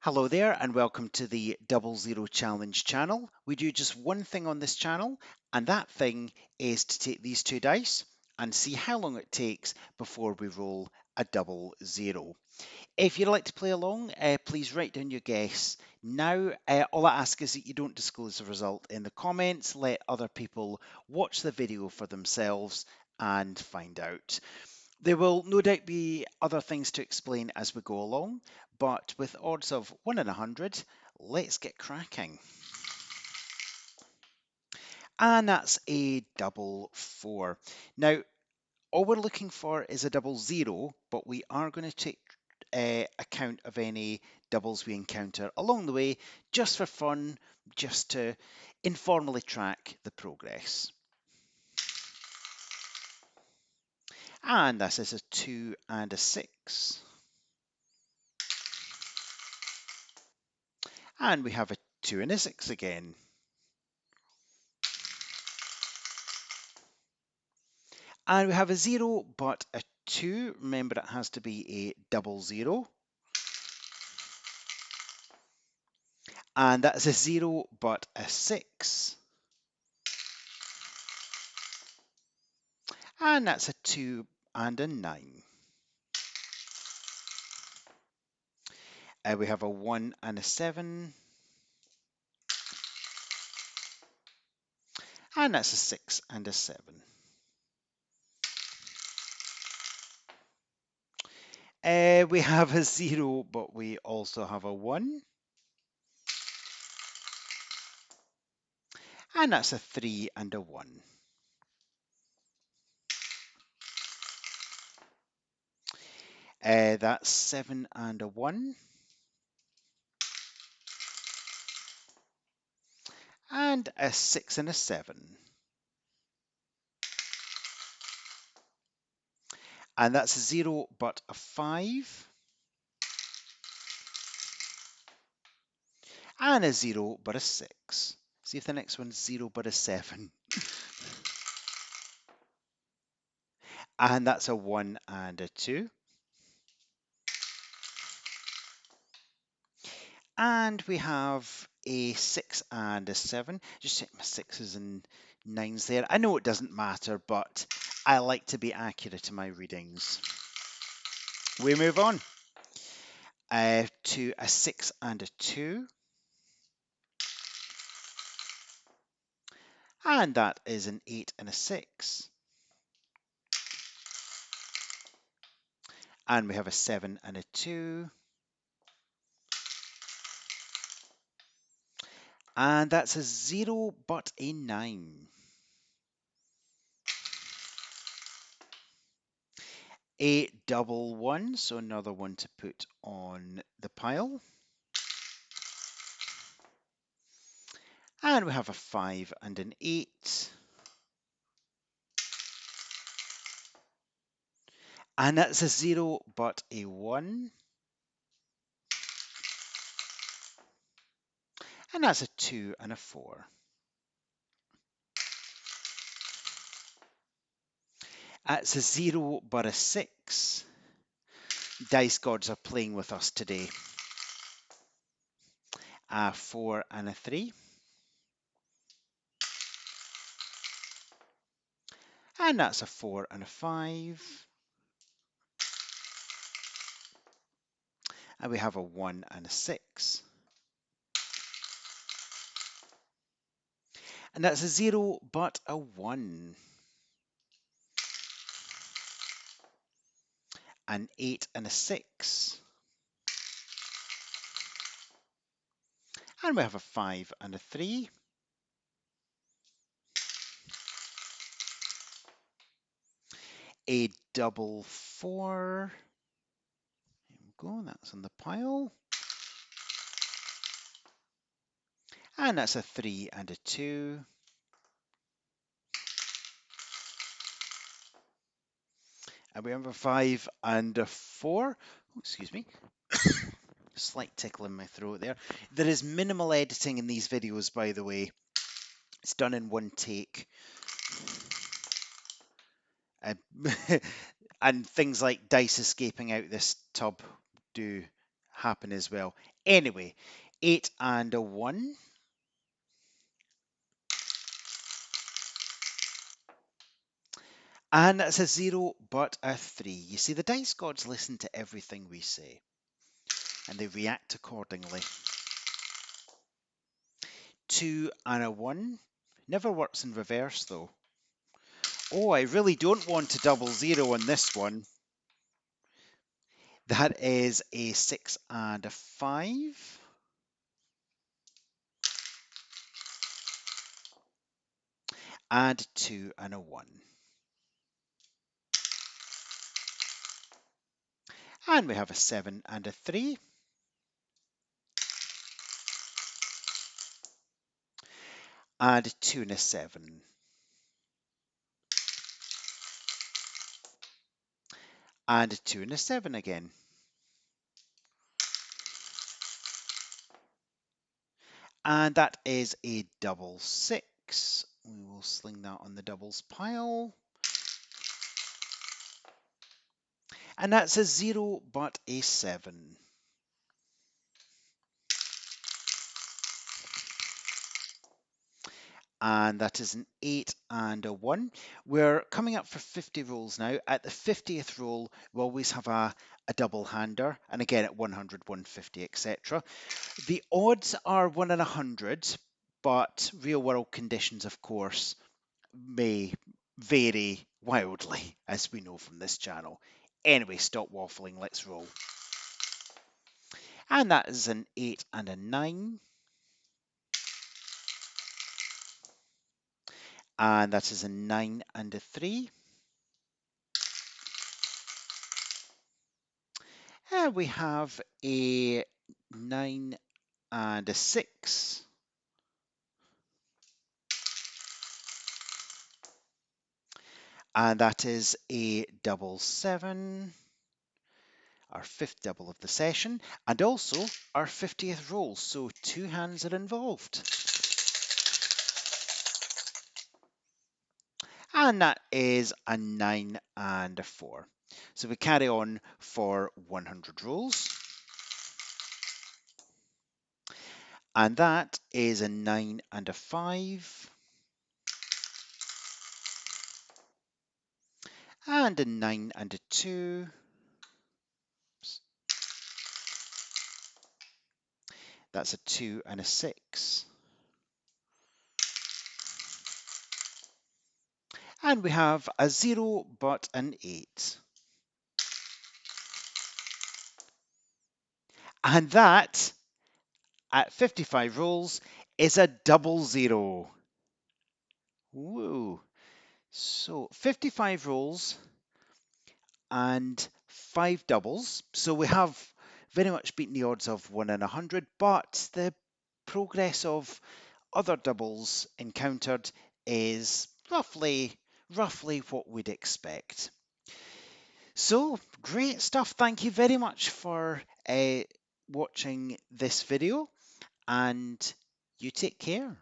Hello there and welcome to the Double Zero Challenge channel. We do just one thing on this channel, and that thing is to take these two dice and see how long it takes before we roll a double zero. If you'd like to play along, please write down your guess now. All I ask is that you don't disclose the result in the comments. Let other people watch the video for themselves and find out. There will no doubt be other things to explain as we go along, but with odds of 1 in 100, let's get cracking. And that's a double four. Now, all we're looking for is a double zero, but we are going to take account of any doubles we encounter along the way, just for fun, just to informally track the progress. And this is a 2 and a 6. And we have a 2 and a 6 again. And we have a 0 but a 2. Remember, it has to be a double zero. And that's a 0 but a 6. And that's a 2 and a 9. We have a 1 and a 7. And that's a 6 and a 7. We have a 0, but we also have a 1. And that's a 3 and a 1. That's 7 and a 1. And a 6 and a 7. And that's a 0 but a 5. And a 0 but a 6. See if the next one's 0 but a 7. And that's a 1 and a 2. And we have a 6 and a 7. Just check my 6s and 9s there. I know it doesn't matter, but I like to be accurate in my readings. We move on to a 6 and a 2. And that is an 8 and a 6. And we have a 7 and a 2. And that's a 0 but a 9. A double 1, so another one to put on the pile. And we have a 5 and an 8. And that's a 0 but a 1. And that's a 2 and a 4. That's a 0 but a 6. Dice gods are playing with us today. A 4 and a 3. And that's a 4 and a 5. And we have a 1 and a 6. And that's a 0 but a 1. An 8 and a 6. And we have a 5 and a 3. A double 4. There we go, that's on the pile. And that's a 3 and a 2. And we have a 5 and a 4. Oh, excuse me. Slight tickle in my throat there. There is minimal editing in these videos, by the way. It's done in one take. And things like dice escaping out this tub do happen as well. Anyway, 8 and a 1. And that's a 0 but a 3. You see, the dice gods listen to everything we say and they react accordingly. 2 and a 1. Never works in reverse though. Oh, I really don't want to double 0 on this one. That is a 6 and a 5. And 2 and a 1. And we have a 7 and a 3. And 2 and a 7. And 2 and a 7 again. And that is a double 6. We will sling that on the doubles pile. And that's a 0 but a 7. And that is an 8 and a 1. We're coming up for 50 rolls now. At the 50th roll, we always have a double hander, and again at 100, 150, etc. The odds are 1 in 100, but real world conditions, of course, may vary wildly, as we know from this channel. Anyway, stop waffling, let's roll. And that is an 8 and a 9. And that is a 9 and a 3. And we have a 9 and a 6. And that is a double 7, our 5th double of the session, and also our 50th roll, so 2 hands are involved. And that is a 9 and a 4. So we carry on for 100 rolls. And that is a 9 and a 5. And a 9 and a 2. That's a 2 and a 6. And we have a 0 but an 8. And that, at 55 rolls, is a double 0. Woo. So 55 rolls and 5 doubles. So we have very much beaten the odds of 1 in 100, but the progress of other doubles encountered is roughly what we'd expect. So great stuff. Thank you very much for watching this video, and you take care.